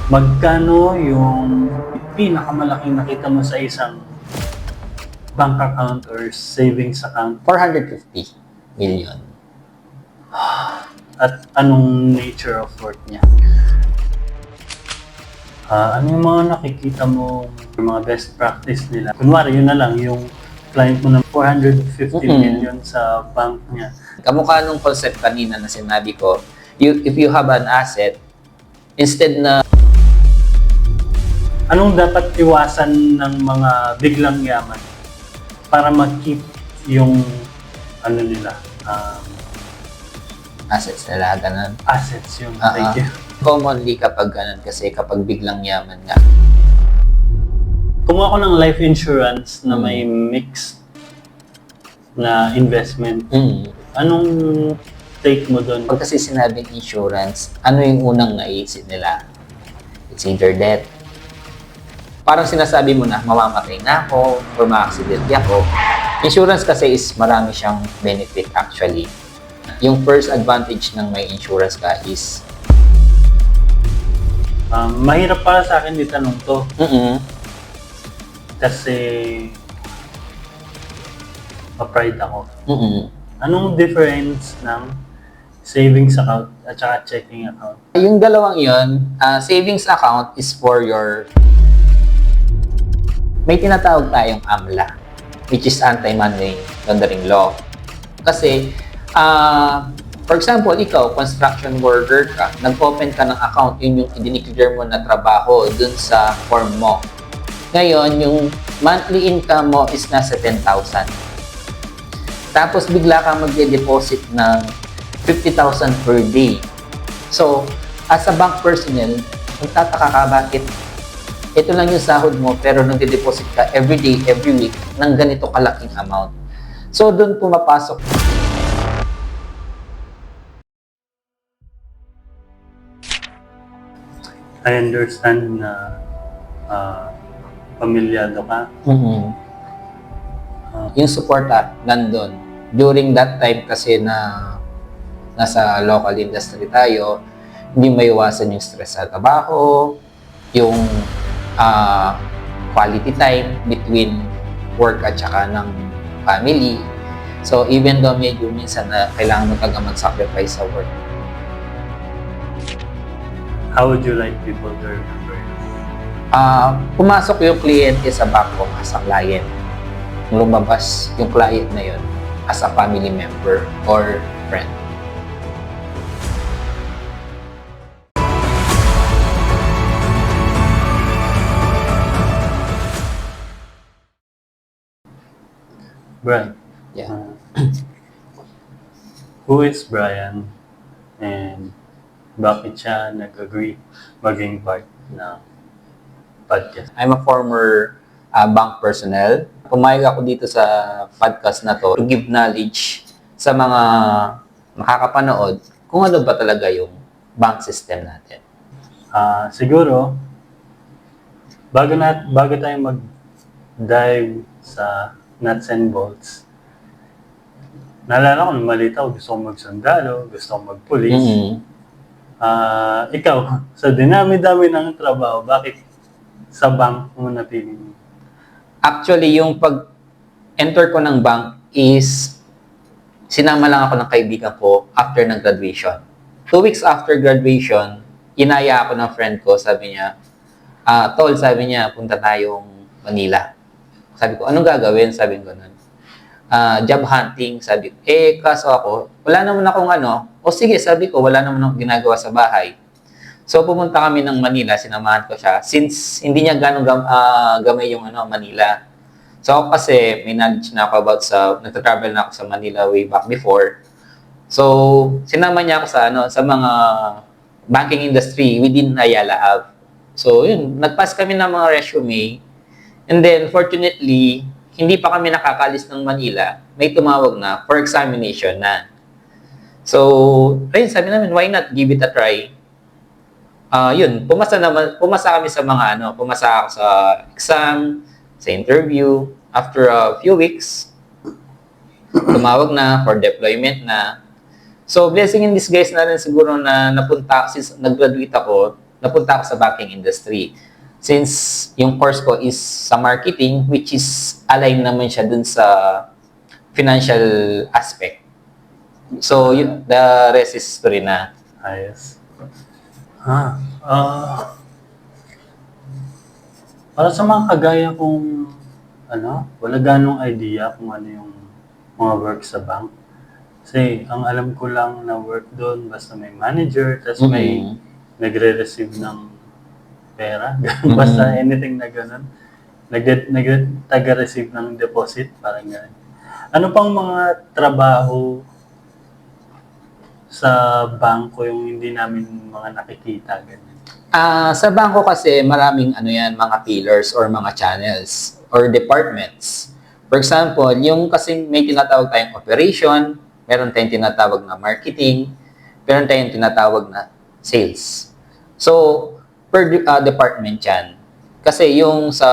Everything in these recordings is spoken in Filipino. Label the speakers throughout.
Speaker 1: Magkano yung pinakamalaking nakita mo sa isang bank account or savings account?
Speaker 2: 450 million.
Speaker 1: At anong nature of work niya? Ano yung mga nakikita mo, yung mga best practice nila? Kunwari, yun na lang, yung client mo ng 450 million sa bank niya.
Speaker 2: Kamukha nung concept kanina na sinabi ko, if you have an asset, instead na
Speaker 1: Anong dapat iwasan ng mga biglang yaman para mag-keep yung ano nila,
Speaker 2: assets nila, ganun.
Speaker 1: assets yung thank you.
Speaker 2: Commonly kapag ganun, kasi kapag biglang yaman nga.
Speaker 1: Kumuha ko ng life insurance na may mix na investment. Anong take mo doon?
Speaker 2: Pag kasi sinabing insurance, ano yung unang naisip nila? It's either death. Parang sinasabi mo na, mamamatay na ako or ma-accident ako. Insurance kasi is marami siyang benefit actually. Yung first advantage ng may insurance ka is
Speaker 1: Mahirap para sa akin itanong to kasi ma-pride ako. Anong difference ng savings account at saka checking account?
Speaker 2: Yung dalawang yun, savings account is for your, may tinatawag tayong AMLA, which is anti-money laundering law. Kasi, for example, ikaw, construction worker ka, nag-open ka ng account, yun yung i-declare mo na trabaho dun sa form mo. Ngayon, yung monthly income mo is nasa 10,000. Tapos, bigla ka mag-deposit ng 50,000 per day. So, as a bank personnel, magtataka ka bakit ito lang yung sahod mo pero nagde-deposit ka every day, every week ng ganito kalaking amount. So, doon pumapasok.
Speaker 1: I understand na pamilyado ka.
Speaker 2: Yung suporta, nandun. During that time kasi na nasa local industry tayo, hindi maiwasan yung stress sa trabaho, yung quality time between work at saka ng family. So, even though medyo minsan na kailangan mo talaga mag-sacrifice sa work.
Speaker 1: How would you like people to remember you?
Speaker 2: Pumasok yung kliyente sa bank ko as a client. Lumabas yung client na yun as a family member or friend.
Speaker 1: Brian.
Speaker 2: Yeah.
Speaker 1: Who is Brian and bakit siya nag-agree maging part ng podcast?
Speaker 2: I'm a former bank personnel. Pumayag ako dito sa podcast na to to give knowledge sa mga makakapanood kung ano ba talaga yung bank system natin.
Speaker 1: Siguro, bago tayo mag-dive sa nuts and bolts, naalala ko nung maliit ako, gusto kong magsundalo, gusto kong magpulis. Ikaw, sa dinami-dami ng trabaho, bakit sa bank mo napili?
Speaker 2: Actually, yung pag-enter ko ng bank is sinama lang ako ng kaibigan ko after ng graduation. 2 weeks after graduation, inaya ako ng friend ko, sabi niya, Tol, sabi niya, punta tayong Manila. Sabi ko, anong gagawin? Sabi ko nun. Job hunting, sabi ko. Kaso ako, wala naman akong o sige, sabi ko, wala naman akong ginagawa sa bahay. So, pumunta kami ng Manila, sinamahan ko siya. Since hindi niya ganong gamay yung Manila. So, ako kasi, may knowledge na ako about nagta-travel na ako sa Manila way back before. So, sinama niya ako sa mga banking industry within Ayala Ave. So, yun, nagpass kami ng mga resume. And then, fortunately, hindi pa kami nakakalis ng Manila, may tumawag na for examination na. So, ayun, sabi namin, why not give it a try? Yun, pumasa kami sa mga pumasa ako sa exam, sa interview. After a few weeks, tumawag na for deployment na. So, blessing in disguise na rin siguro na napunta, since nag-graduate ako, napunta ako sa banking industry. Since yung course ko is sa marketing, which is align naman siya dun sa financial aspect. So, the rest is history na.
Speaker 1: Ayos. Para sa mga kagaya kong, wala ganong idea kung ano yung mga work sa bank. Kasi, ang alam ko lang na work doon, basta may manager, tapos may nagre-receive ng pera. Basta anything na ganun. Taga-receive ng deposit, parang ganun. Ano pang mga trabaho sa bangko yung hindi namin mga nakikita, ganyan?
Speaker 2: Sa bangko kasi maraming mga pillars or mga channels or departments. For example, yung kasi may tinatawag tayong operation, meron tayong tinatawag na marketing, meron tayong tinatawag na sales. So, per department yan. Kasi yung sa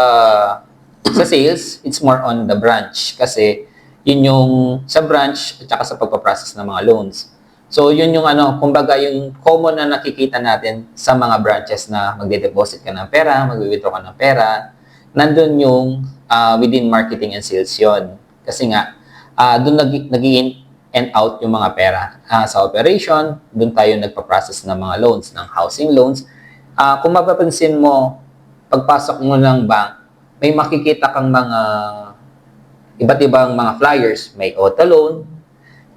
Speaker 2: sales, it's more on the branch. Kasi yun yung sa branch at saka sa pagpaprocess ng mga loans. So, yun yung kumbaga yung common na nakikita natin sa mga branches na magde-deposit ka ng pera, magwi-withdraw ka ng pera. Nandun yung within marketing and sales yon. Kasi nga, doon nag-in and out yung mga pera. Sa operation, doon tayo nagpa-process ng mga loans, ng housing loans. Kung mapapansin mo, pagpasok mo ng bank, may makikita kang mga iba't ibang mga flyers. May auto loan,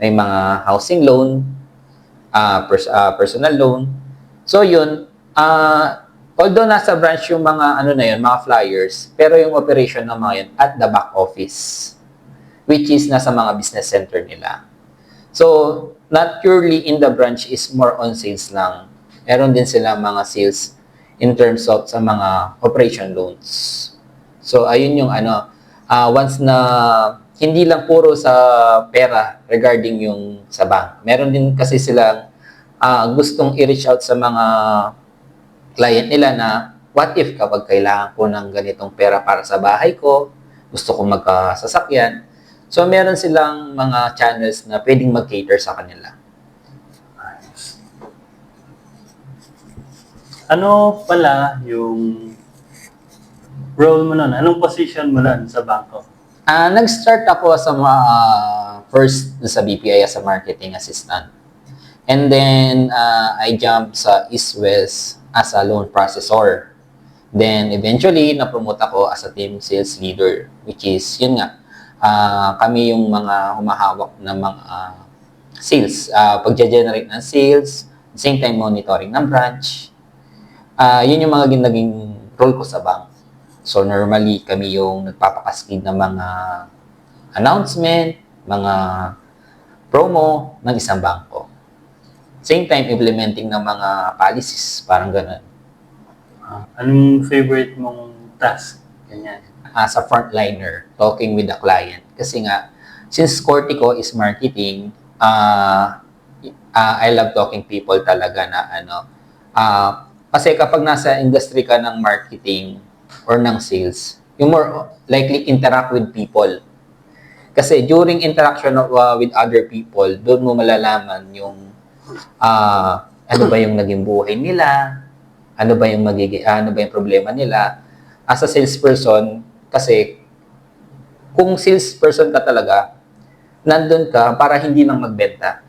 Speaker 2: may mga housing loan, personal loan. So yun, although nasa branch yung mga mga flyers, pero yung operation ng mga yun at the back office, which is nasa mga business center nila. So, not purely in the branch is more on sales lang. Meron din sila mga sales in terms of sa mga operation loans. So, ayun yung once na hindi lang puro sa pera regarding yung sa bank. Meron din kasi silang gustong i-reach out sa mga client nila na what if kapag kailangan ko ng ganitong pera para sa bahay ko, gusto ko magkasasakyan. So, meron silang mga channels na pwedeng mag-cater sa kanila.
Speaker 1: Ano pala yung role mo nun? Anong position mo nun sa bangko?
Speaker 2: Nag-start ako sa first sa BPI as a marketing assistant. And then, I jumped sa East West as a loan processor. Then, eventually, na-promote ako as a team sales leader, which is, yun nga, kami yung mga humahawak ng mga sales, pag-generate ng sales, same time monitoring ng branch. Yun yung mga naging role ko sa bank. So, normally, kami yung nagpapakaskid ng mga announcement, mga promo ng isang bangko. Same time, implementing ng mga policies, parang ganun.
Speaker 1: Anong favorite mong task? Ganyan.
Speaker 2: As a frontliner, talking with the client. Kasi nga, since core ko is marketing, I love talking people talaga na kasi kapag nasa industry ka ng marketing or ng sales, you more likely interact with people. Kasi during interaction with other people, doon mo malalaman yung ano ba yung naging buhay nila, ano ba yung problema nila. As a salesperson, kasi kung salesperson ka talaga, nandun ka para hindi lang magbenta.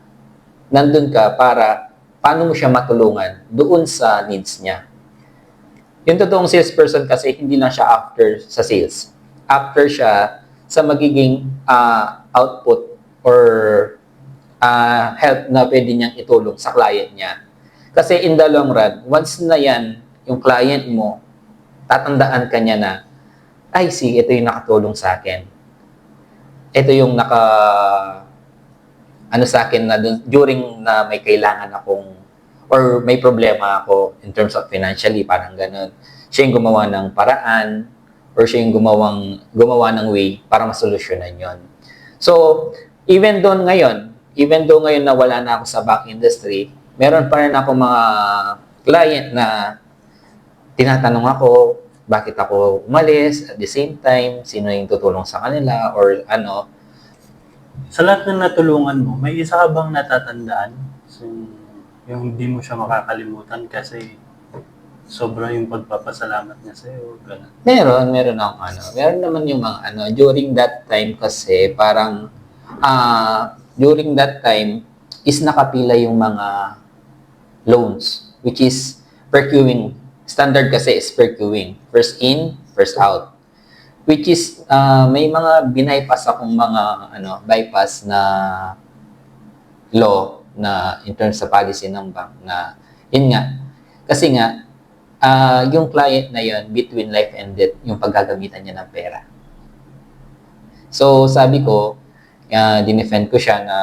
Speaker 2: Nandun ka para paano mo siya matulungan doon sa needs niya. Yung totoong salesperson kasi hindi lang siya after sa sales. After siya sa magiging output or help na pwede niyang itulong sa client niya. Kasi in the long run, once na yan, yung client mo, tatandaan ka niya na, ay, ito yung nakatulong sa akin. Ito yung sa akin na during na may kailangan akong or may problema ako in terms of financially, parang ganun. Siya yung gumawa ng paraan or siya yung gumawa ng way para masolusyonan yon. So, even though ngayon na wala na ako sa bank industry, meron pa rin ako mga client na tinatanong ako, bakit ako umalis, at the same time, sino yung tutulong sa kanila or ano.
Speaker 1: Sa lahat ng natulungan mo, may isa ka bang natatandaan? So, yung hindi mo siya makakalimutan kasi sobra yung pagpapasalamat niya sa'yo, gano'n.
Speaker 2: Meron akong meron naman yung mga during that time kasi parang, during that time is nakapila yung mga loans, which is per queuing. Standard kasi is per queuing. First in, first out. Which is, may mga binaypass akong mga, bypass na law na in terms sa policy ng bank na, yun nga, kasi nga, yung client na yun, between life and death, yung paggagamitan niya ng pera. So, sabi ko, dinefend ko siya na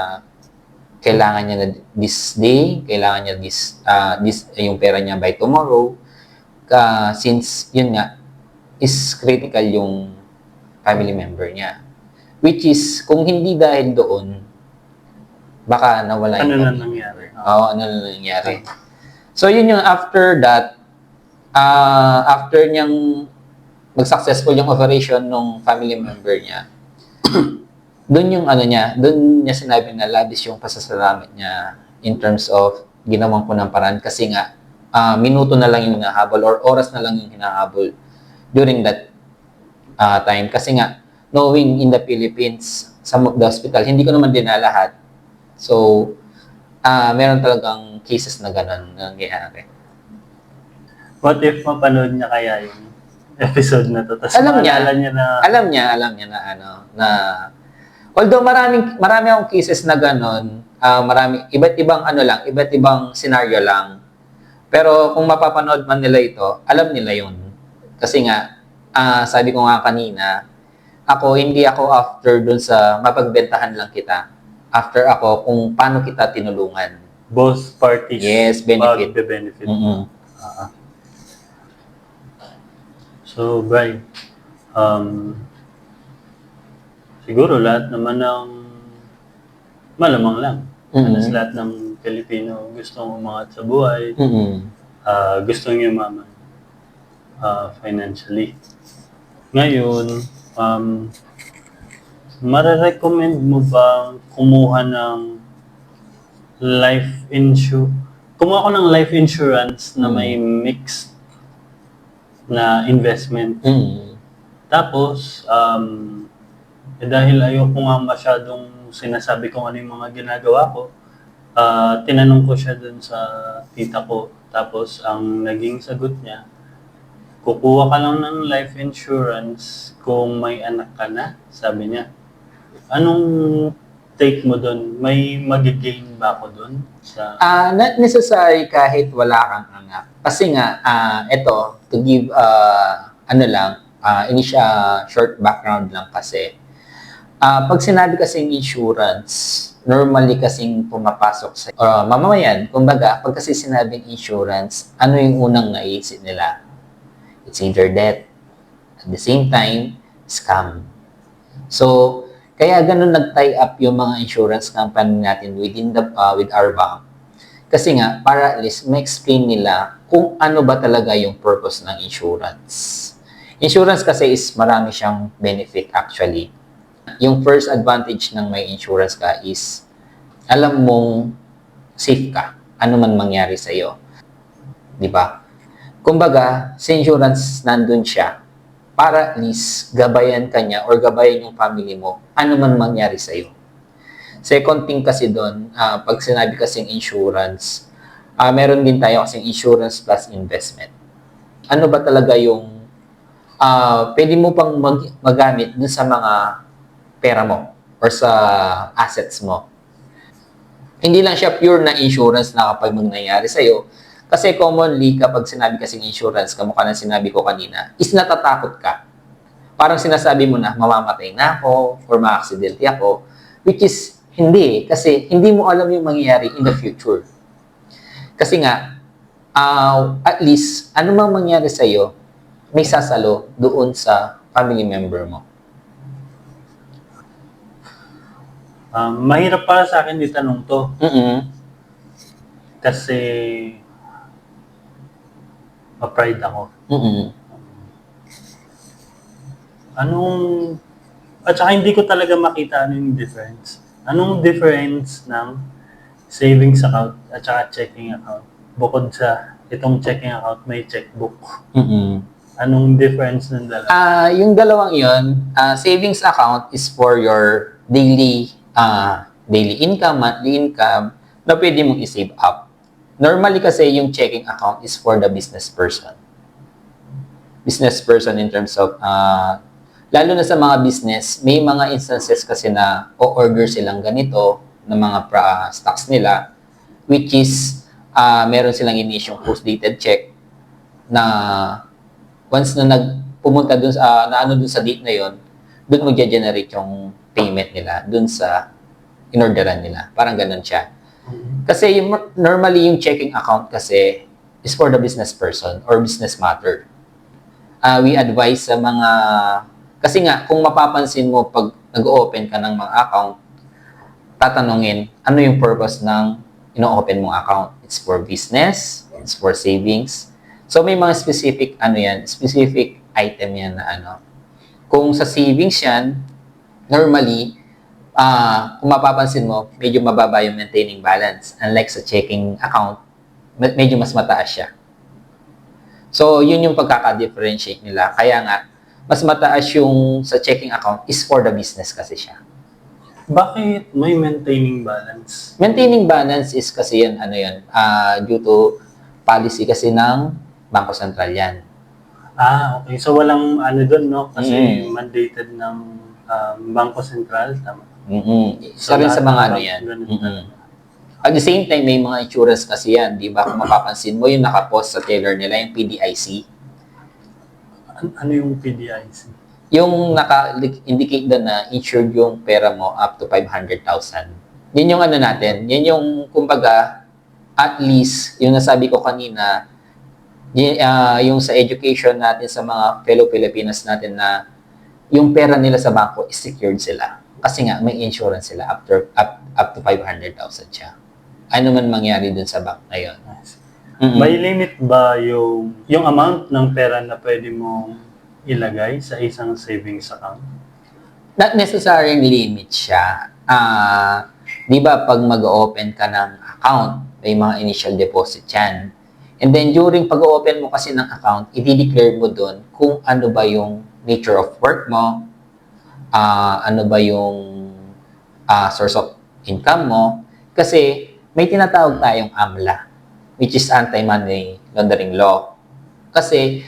Speaker 2: kailangan niya na this day, kailangan niya yung pera niya by tomorrow, since, yun nga, is critical yung family member niya. Which is, kung hindi dahil doon, baka nawala
Speaker 1: Ano
Speaker 2: yung
Speaker 1: na
Speaker 2: pamilya.
Speaker 1: nangyari?
Speaker 2: Oo, ano na nangyari. So, yun yung after that, after niyang mag-successful yung operation ng family member niya, doon yung doon niya sinabi na labis yung pasasalamat niya in terms of ginawan ko ng paraan kasi nga, minuto na lang yung hinahabol or oras na lang yung hinahabol during that time. Kasi nga, knowing in the Philippines, some of the hospital, hindi ko naman din na lahat. So, meron talagang cases na gano'n na nangyayari.
Speaker 1: What if mapanood niya kaya yung episode na to? Tapos
Speaker 2: Alam niya.
Speaker 1: maalala niya na...
Speaker 2: Alam niya na although marami akong cases na gano'n, iba't ibang scenario lang. Pero kung mapapanood man nila ito, alam nila yun. Kasi nga, sabi ko nga kanina, hindi ako after dun sa mapagbentahan lang kita. After ako kung paano kita tinulungan.
Speaker 1: Both parties.
Speaker 2: Yes, benefit.
Speaker 1: Magbe-benefit.
Speaker 2: Mm-hmm.
Speaker 1: So, Bri, siguro lahat naman ng malamang lang. Halos lahat ng Pilipino gustong umangat sa buhay, gustong yumaman financially. Ngayon, mare-recommend mo bang kumuha ng kumuha ko ng life insurance na may mixed na investment. Tapos, dahil ayoko nga masyadong sinasabi kung ano yung mga ginagawa ko, tinanong ko siya dun sa tita ko. Tapos, ang naging sagot niya, kukuha ka lang ng life insurance kung may anak ka na, sabi niya. Anong take mo dun? May magigain ba ako dun?
Speaker 2: Not necessary kahit wala kang anak. Kasi nga, to give, initial short background lang kasi. Pag sinabi kasing insurance, normally kasing pumapasok sa mamamayan, kumbaga, pag kasi sinabing insurance, ano yung unang naisip nila? It's either death, at the same time, scam. So, kaya ganun nag-tie up yung mga insurance company natin with our bank. Kasi nga, para at least ma-explain nila kung ano ba talaga yung purpose ng insurance. Insurance kasi is marami siyang benefit actually. Yung first advantage ng may insurance ka is alam mong safe ka, ano man mangyari sa'yo. Di ba? Kumbaga, sa insurance, nandun siya para at least gabayan ka niya or gabayan yung family mo, ano man mangyari sa'yo. Second thing kasi doon, pag sinabi kasing insurance, meron din tayo kasing insurance plus investment. Ano ba talaga yung pwede mo pang magamit dun sa mga pera mo or sa assets mo. Hindi lang siya pure na insurance na kapag nangyayari sa'yo. Kasi commonly, kapag sinabi kasing insurance, kamukha ng sinabi ko kanina, is natatakot ka. Parang sinasabi mo na, mamamatay na ako or ma-accidente ako, which is hindi. Kasi hindi mo alam yung mangyayari in the future. Kasi nga, at least, ano mang mangyari sa'yo, may sasalo doon sa family member mo.
Speaker 1: Mahirap para sa akin itanong to. Kasi ma-pride ako. At saka hindi ko talaga makita ano yung difference. Anong difference ng savings account at saka checking account? Bukod sa itong checking account may checkbook.
Speaker 2: Mm-mm.
Speaker 1: Anong difference ng dalawa?
Speaker 2: Yung dalawang yon, savings account is for your daily income, monthly income, na pwede mong i-save up. Normally kasi yung checking account is for the business person. Business person in terms of, lalo na sa mga business, may mga instances kasi na o-order silang ganito ng mga stocks nila, which is, meron silang inisyong post-dated check na once na pumunta dun sa, dun sa date na yon, dun mag-generate yung payment nila dun sa inorderan nila. Parang ganun siya. Kasi normally yung checking account kasi is for the business person or business matter. We advise sa mga, kasi nga, kung mapapansin mo pag nag-open ka ng mga account, tatanungin, ano yung purpose ng ino-open mong account? It's for business, it's for savings. So may mga specific specific item yan na Kung sa savings yan, normally, kung mapapansin mo, medyo mababa yung maintaining balance. Unlike sa checking account, medyo mas mataas siya. So, yun yung pagkaka-differentiate nila. Kaya nga, mas mataas yung sa checking account is for the business kasi siya.
Speaker 1: Bakit may maintaining balance?
Speaker 2: Maintaining balance is kasi yan, due to policy kasi ng Bangko Sentral yan.
Speaker 1: Okay. So, walang doon, no? Kasi mandated ng Bangko Sentral, tama?
Speaker 2: Isa rin sa mga yan. At the same time, may mga insurance kasi yan, di ba? Kung mapapansin mo, yung nakapost sa trailer nila, yung PDIC.
Speaker 1: Ano yung PDIC?
Speaker 2: Yung naka-indicate doon na insured yung pera mo up to 500,000. Yun yung natin. Yun yung, kumbaga, at least, yung nasabi ko kanina, yung sa education natin sa mga fellow Filipinas natin na yung pera nila sa bangko is secured sila. Kasi nga, may insurance sila up to 500,000 siya. Ano man mangyari dun sa bank na yun.
Speaker 1: May limit ba yung amount ng pera na pwede mong ilagay sa isang savings account?
Speaker 2: Not necessarily limit siya. Di ba pag mag-open ka ng account, may mga initial deposit yan. And then during pag-open mo kasi ng account, i-declare mo dun kung ano ba yung nature of work mo, ano ba yung source of income mo. Kasi may tinatawag tayong AMLA, which is Anti-Money Laundering Law. Kasi,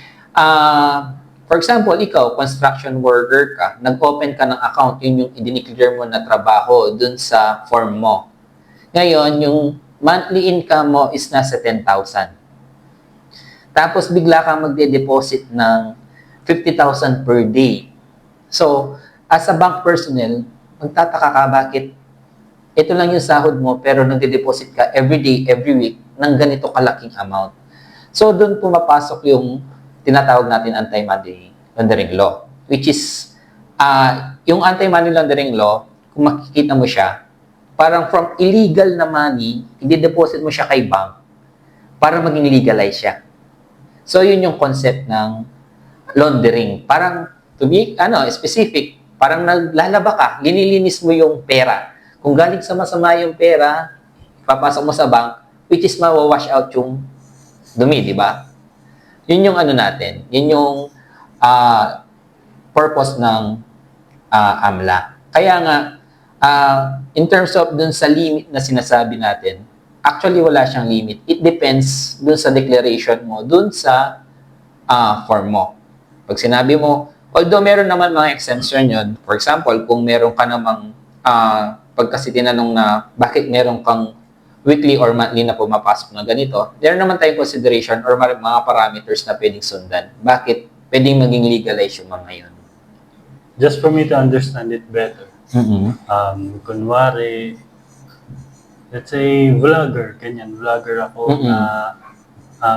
Speaker 2: for example, ikaw, construction worker ka, nag-open ka ng account, yun yung i-declare mo na trabaho dun sa form mo. Ngayon, yung monthly income mo is nasa 10,000. Tapos, bigla ka magde-deposit ng 50,000 per day. So, as a bank personnel, magtataka ka bakit ito lang yung sahod mo pero nagde-deposit ka every day, every week ng ganito kalaking amount. So, doon pumapasok yung tinatawag natin anti-money laundering law, which is, yung anti-money laundering law, kung makikita mo siya, parang from illegal na money, i-deposit mo siya kay bank para maging legalize siya. So, yun yung concept ng laundering. Parang, to be, specific, parang naglalaba ka, linilinis mo yung pera. Kung galing sa masama yung pera, papasok mo sa bank, which is mawawash out yung dumi, di ba? Yun yung natin. Yun yung purpose ng AMLA. Kaya nga, in terms of dun sa limit na sinasabi natin, actually wala siyang limit. It depends dun sa declaration mo, dun sa form mo. Pag sinabi mo, although meron naman mga exemption yun, for example, kung meron ka namang pag kasi tinanong na bakit meron kang weekly or monthly na pumapasok na ganito, there naman tayong consideration or mga parameters na pwedeng sundan. Bakit pwedeng maging legalize yung mga yun?
Speaker 1: Just for me to understand it better. Kunwari, let's say vlogger, vlogger ako na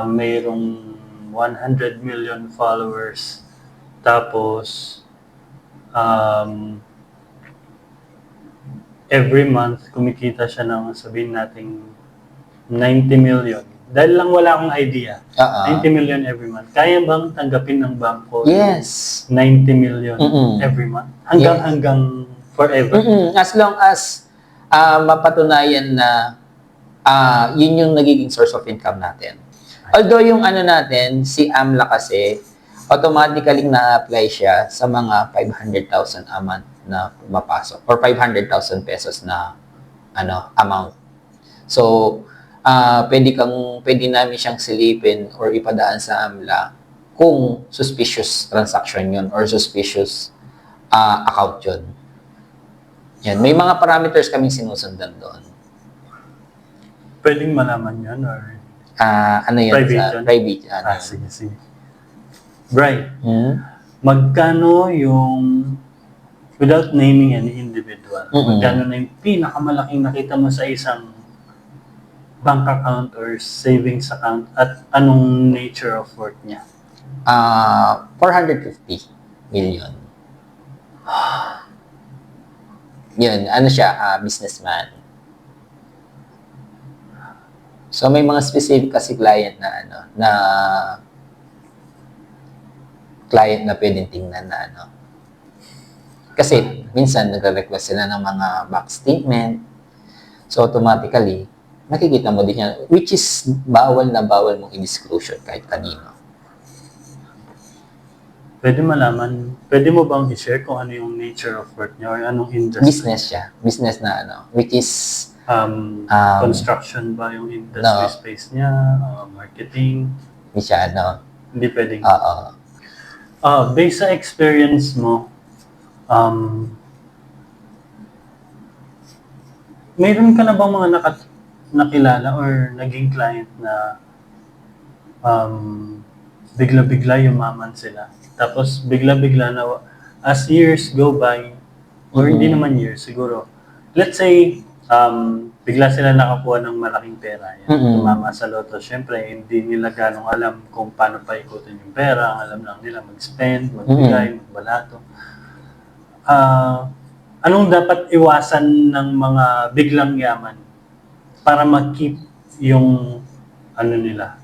Speaker 1: mayroong 100 million followers. Tapos, every month, kumikita siya ng sabihin nating 90 million. Dahil lang wala akong idea. 90 million every month. Kaya bang tanggapin ng bangko?
Speaker 2: Yes.
Speaker 1: 90 million every month? Hanggang forever?
Speaker 2: As long as mapatunayan na yun yung nagiging source of income natin. Although yung ano natin, si AMLA kasi, automatically na-apply siya sa mga 500,000 a month na mapasok or 500,000 pesos na amount. So, pwede namin siyang silipin or ipadaan sa AMLA kung suspicious transaction yun or suspicious account yun. Yan. May mga parameters kaming sinusundan doon.
Speaker 1: Pwedeng malaman yun or
Speaker 2: Ano yun?
Speaker 1: private yun?
Speaker 2: Private.
Speaker 1: Sige. Bright,
Speaker 2: Hmm?
Speaker 1: magkano yung, without naming any individual, magkano na yung pinakamalaking nakita mo sa isang bank account or savings account at anong nature of work niya?
Speaker 2: 450 million. Yun, ano siya, businessman. So may mga specific kasi client na pwedeng tingnan na Kasi minsan nagre-request sila ng mga bank statement. So automatically, makikita mo din yan, which is bawal mong i-disclosure kahit kanino.
Speaker 1: Pwede mo bang i-share kung ano yung nature of work niya or anong industry?
Speaker 2: Business siya. Business na which is
Speaker 1: construction ba yung industry space niya? Marketing?
Speaker 2: Hindi siya
Speaker 1: Hindi pwedeng.
Speaker 2: Oo.
Speaker 1: Based sa experience mo, mayroon ka na bang mga nakilala or naging client na bigla-bigla yumaman sila? Tapos bigla-bigla na as years go by, or hindi naman years, siguro. Let's say, bigla sila nakakuha ng malaking pera. Tumama sa loto. Siyempre, hindi nila ganong alam kung paano pa ikutin yung pera. Alam lang nila mag-spend, magbigay, magbalato. Anong dapat iwasan ng mga biglang yaman para ma-keep yung nila?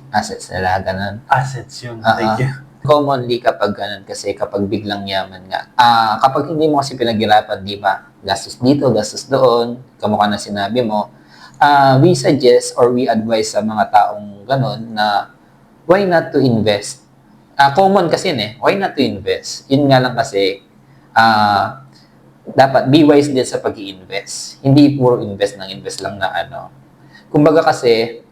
Speaker 2: Assets nila, ganun.
Speaker 1: Assets yun. Thank you.
Speaker 2: Commonly kapag ganun, kasi kapag biglang yaman nga, kapag hindi mo kasi pinaghirapan, di ba? Gastos dito, gastos doon, kamukha na sinabi mo, we suggest or we advise sa mga taong ganun na why not to invest? Common kasi why not to invest? Yun nga lang kasi, dapat be wise din sa pag-i-invest. Hindi puro invest lang na Kumbaga kasi,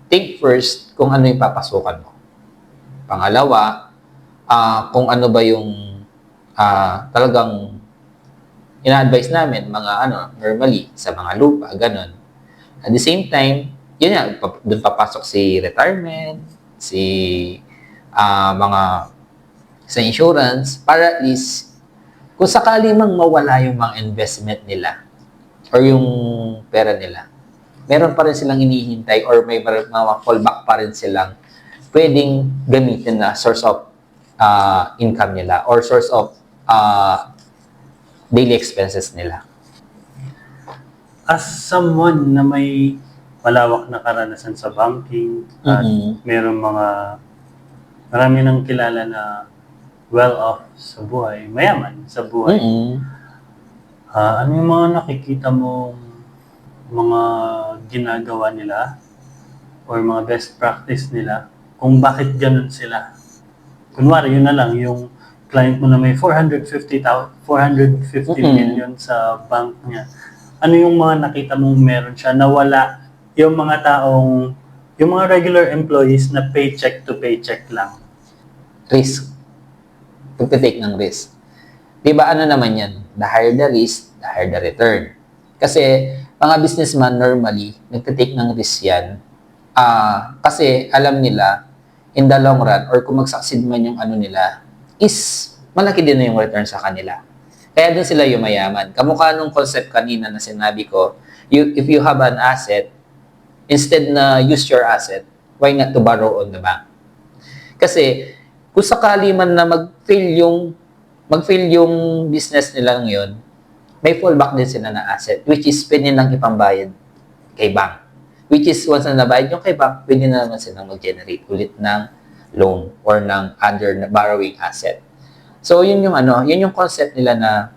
Speaker 2: think first kung ano yung papasukan mo. Pangalawa, kung ano ba yung talagang ina-advise namin, mga normally, sa mga lupa, ganun. At the same time, yun nga, doon papasok si retirement, mga sa insurance, para at least, kung sakali mang mawala yung mga investment nila or yung pera nila, meron pa rin silang hinihintay or may mga fallback pa rin silang pwedeng gamitin na source of income nila or source of daily expenses nila.
Speaker 1: As someone na may malawak na karanasan sa banking at marami nang kilala na well-off sa buhay, mayaman sa buhay, ano yung mga nakikita mong mga ginagawa nila or mga best practice nila kung bakit ganun sila? Kunwari, yun na lang, yung client mo na may 450 million sa bank niya. Ano yung mga nakita mong meron siya na wala yung mga taong, yung mga regular employees na paycheck to paycheck lang?
Speaker 2: Risk. Pagtitake ng risk. Diba naman yan? The higher the risk, the higher the return. Kasi, mga businessman normally, nagtitake ng risk yan. Kasi alam nila, in the long run, or kung mag-succeed man yung nila, is malaki din na yung return sa kanila. Kaya doon sila yumayaman. Kamukha nung concept kanina na sinabi ko, if you have an asset, instead na use your asset, why not to borrow on the bank? Kasi, kung sakali man na mag-fail yung business nila yun, may fallback din sila na asset, which is pwede nilang ipambayad kay bank. Which is, once na nabayad yung kay bank, pwede na naman silang mag-generate ulit ng loan or ng under borrowing asset. So, yun yung concept nila na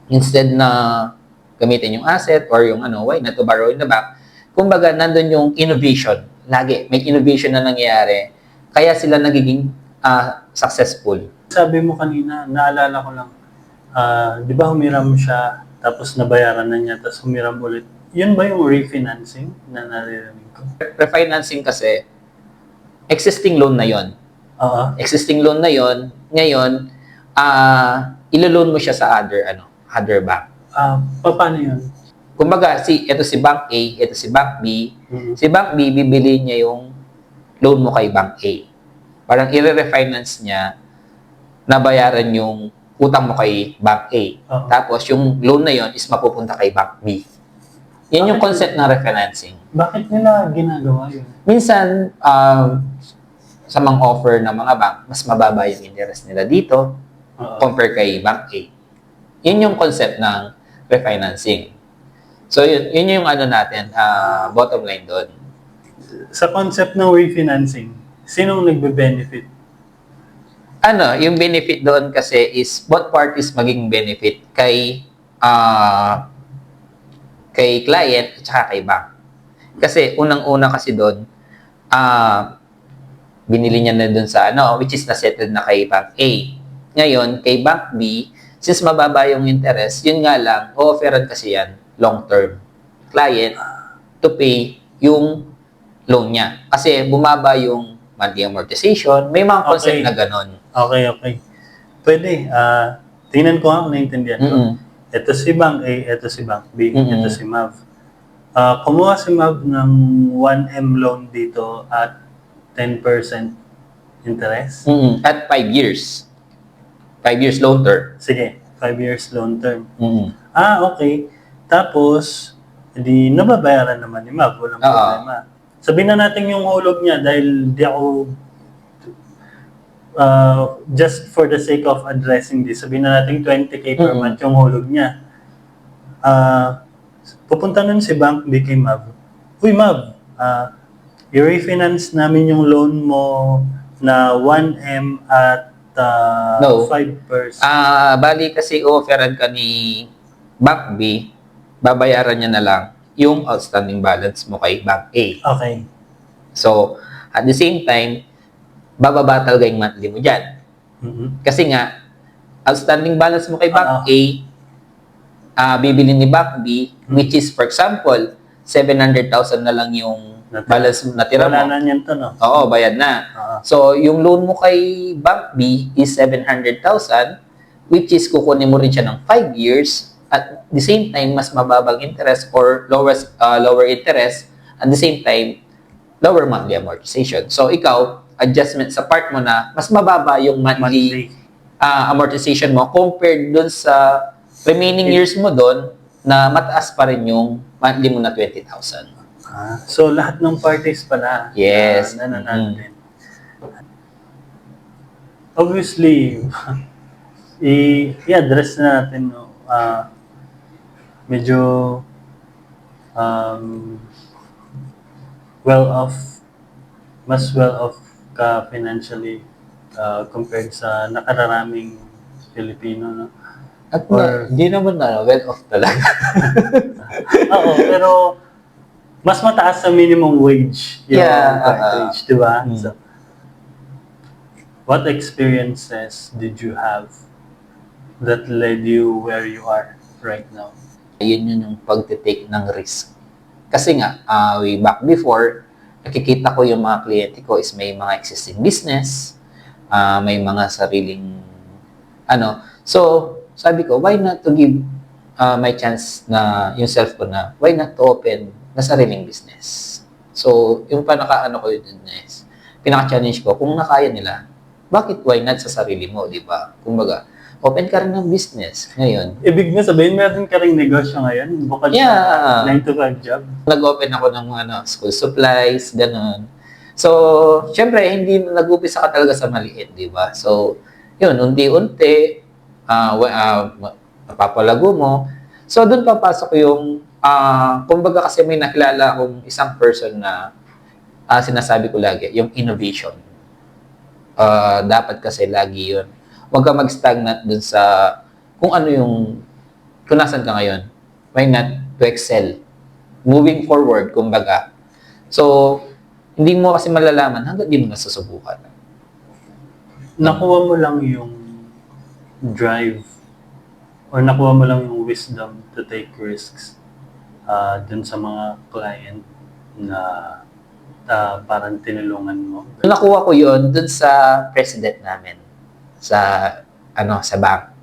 Speaker 2: instead na gamitin yung asset or yung why not to borrow in the bank, kumbaga, nandun yung innovation. Lagi, may innovation na nangyayari. Kaya sila nagiging successful.
Speaker 1: Sabi mo kanina, naalala ko lang, di ba humiram siya, tapos nabayaran na niya, tapos humiram ulit. Yun ba yung refinancing na naririnig ko?
Speaker 2: Refinancing kasi, existing loan na yon.
Speaker 1: Oo.
Speaker 2: Existing loan na yon. Ngayon, ilo-loan mo siya sa other bank.
Speaker 1: Paano yun?
Speaker 2: Kumbaga, ito si Bank A, ito si Bank B.
Speaker 1: Mhm.
Speaker 2: Si Bank B, bibili niya yung loan mo kay Bank A. Parang i-refinance niya na bayaran yung utang mo kay Bank A.
Speaker 1: Oo.
Speaker 2: Tapos, yung loan na yon is mapupunta kay Bank B. Yan yung concept ng refinancing.
Speaker 1: Bakit nila ginagawa yun?
Speaker 2: Minsan, sa mga offer ng mga bank, mas mababa yung interest nila dito
Speaker 1: Oo.
Speaker 2: compare kay Bank A. Yun yung concept ng refinancing. So, yun yung natin, bottom line doon.
Speaker 1: Sa concept ng refinancing, sinong nagbe-benefit?
Speaker 2: Yung benefit doon kasi is both parties maging benefit kay client at saka kay bank. Kasi unang-una kasi doon, binili niya na doon sa which is na-settled na kay Bank A. Ngayon, kay Bank B, since mababa yung interest, yun nga lang, o-offeran kasi yan, long-term client to pay yung loan niya. Kasi bumaba yung monthly amortization, may mga concept na ganon.
Speaker 1: Okay. Pwede. Tingnan ko nga kung naintindihan ko. Ito si Bank A, ito si Bank B, ito si MAV. Kumuha si MAV ng 1M loan dito at 10% interest.
Speaker 2: At 5 years. 5 years loan term.
Speaker 1: Sige, 5 years loan term.
Speaker 2: Mm-hmm.
Speaker 1: Okay. Tapos, hindi nababayaran naman ni MAV. Walang problema. Sabihin na natin yung hulog niya dahil di ako just for the sake of addressing this, sabihin na natin 20K per month yung hulog niya. Pupunta nun si Bank B kay MAV. Uy, MAV, i-refinance namin yung loan mo na 1M at 5%.
Speaker 2: Bali kasi offeran ka ni Bank B, babayaran niya na lang yung outstanding balance mo kay Bank A.
Speaker 1: Okay.
Speaker 2: So, at the same time, bababa talaga yung monthly mo dyan. Kasi nga, outstanding balance mo kay Bank A, bibili ni Bank B, which is, for example, 700,000 na lang yung balance na tira mo.
Speaker 1: Wala na niyan to, no?
Speaker 2: Oo, bayad na. So, yung loan mo kay Bank B is 700,000, which is kukunin mo rin siya ng 5 years, at the same time, mas mababang interest or lower interest, at the same time, lower monthly amortization. So, ikaw, adjustment sa part mo na mas mababa yung monthly amortization mo compared dun sa remaining years mo dun na mataas pa rin yung monthly mo na 20,000.
Speaker 1: So, lahat ng parties pala.
Speaker 2: Yes.
Speaker 1: Nananalo. Obviously, i-address na natin, no? Medyo mas well-off ka financially compared sa nakararaming Pilipino, no?
Speaker 2: At hindi naman well-off talaga.
Speaker 1: Oo, pero mas mataas sa minimum wage yung package, di ba? So, what experiences did you have that led you where you are right now?
Speaker 2: Yun yung pagtitake ng risk. Kasi nga, way back before, nakikita ko yung mga kliyente ko is may mga existing business, may mga sariling So, sabi ko, why not to give my chance na yung self ko na, why not to open na sariling business? So, yung ko yun is, pinaka-challenge ko, kung nakaya nila, bakit why not sa sarili mo, di ba? Kumbaga, open ka rin ng business ngayon.
Speaker 1: Ibig mo sabihin, meron ka rin negosyo ngayon? Bukod sa 9-to-5 job?
Speaker 2: Nag-open ako ng school supplies, gano'n. So, syempre, hindi nag-upisa ka talaga sa maliit, di ba? So, yun, unti-unti, napapalago mo. So, doon papasok yung, kumbaga kasi may nakilala akong isang person na sinasabi ko lagi, yung innovation. Dapat kasi lagi yun. Huwag ka mag-stagnant dun sa kung nasan ka ngayon. Why not to excel moving forward, kumbaga. So, hindi mo kasi malalaman hanggang di mo nasusubukan.
Speaker 1: Nakuha mo lang yung drive or nakuha mo lang yung wisdom to take risks dun sa mga client na parang tinulungan mo.
Speaker 2: Nakuha ko yon dun sa president namin sa sa bank.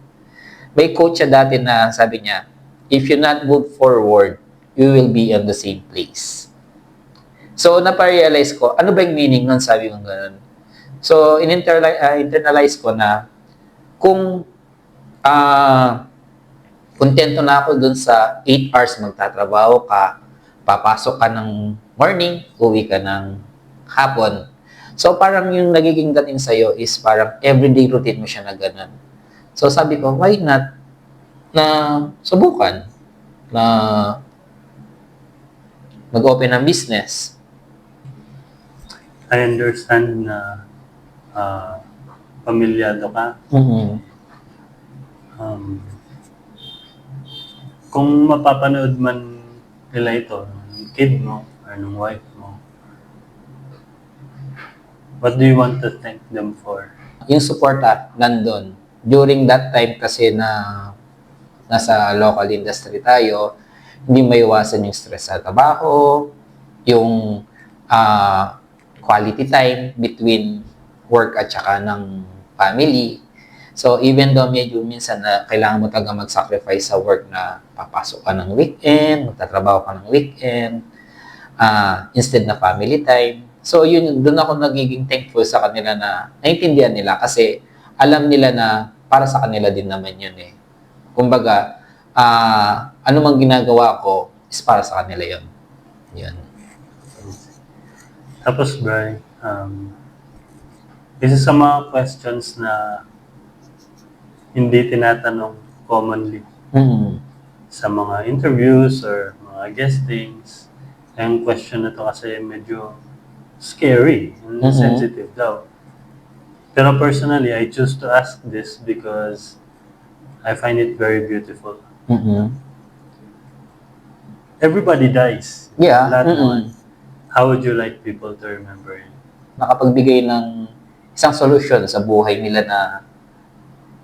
Speaker 2: May coach siya dati na sabi niya, if you not move forward, you will be on the same place. So, naparealize ko, ano ba yung meaning nun? Sabi ko ganun. So, internalize ko na kung kontento na ako dun sa 8 hours magtatrabaho ka, papasok ka ng morning, uwi ka ng hapon. So, parang yung nagiging dating sa'yo is parang everyday routine mo siya na ganun. So, sabi ko, why not na subukan na mag-open ng business?
Speaker 1: I understand na pamilyado ka. Kung mapapanood man nila ito, ng kid mo or ng wife mo, what do you want to thank them for?
Speaker 2: Yung suporta nandun. During that time kasi na nasa local industry tayo, hindi maiwasan yung stress sa trabaho, yung quality time between work at saka ng family. So, even though medyo minsan na kailangan mo talaga mag-sacrifice sa work na papasok ka ng weekend, magtatrabaho ka ng weekend, instead na family time. So, yun, doon ako nagiging thankful sa kanila na naintindihan nila kasi alam nila na para sa kanila din naman yun eh. Kumbaga, ano mang ginagawa ko is para sa kanila yun. Yun.
Speaker 1: Tapos, Bri, isa sa mga questions na hindi tinatanong commonly sa mga interviews or mga guestings, yung question na to kasi medyo scary and sensitive daw. Pero personally, I choose to ask this because I find it very beautiful. Everybody dies.
Speaker 2: Yeah.
Speaker 1: Lahat naman. How would you like people to remember you?
Speaker 2: Nakapagbigay ng isang solusyon sa buhay nila na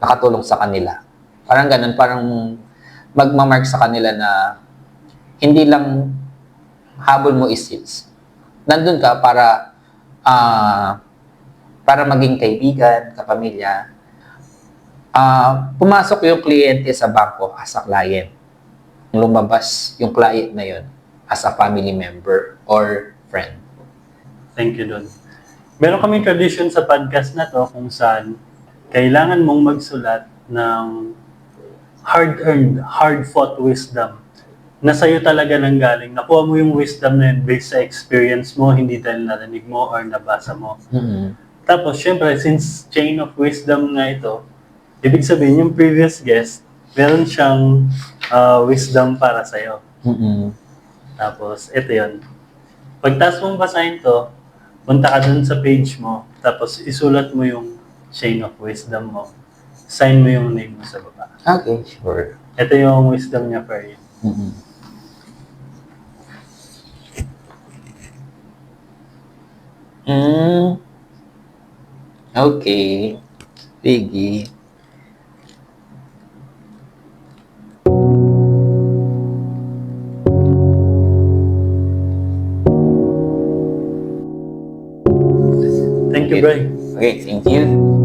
Speaker 2: nakatulong sa kanila. Parang ganun, parang magmamark sa kanila na hindi lang habol mo is skills. Nandun ka para maging kaibigan, kapamilya. Pumasok yung kliyente sa bangko as a client. Lumabas yung client na yun as a family member or friend.
Speaker 1: Thank you, Don. Meron kaming tradition sa podcast na to kung saan kailangan mong magsulat ng hard-earned, hard-fought wisdom na sa'yo talaga nanggaling. Nakuha mo yung wisdom na yun based sa experience mo, hindi dahil narinig mo or nabasa mo. Tapos, syempre, since chain of wisdom nga ito, ibig sabihin yung previous guest, meron siyang wisdom para sa'yo. Tapos, ito yun. Pagtas mong basahin to, punta ka dun sa page mo, tapos isulat mo yung chain of wisdom mo. Sign mo yung name mo sa baba.
Speaker 2: Okay, sure.
Speaker 1: Ito yung wisdom niya for you.
Speaker 2: Okay. Sige.
Speaker 1: Thank you, Bri.
Speaker 2: Okay, thank you.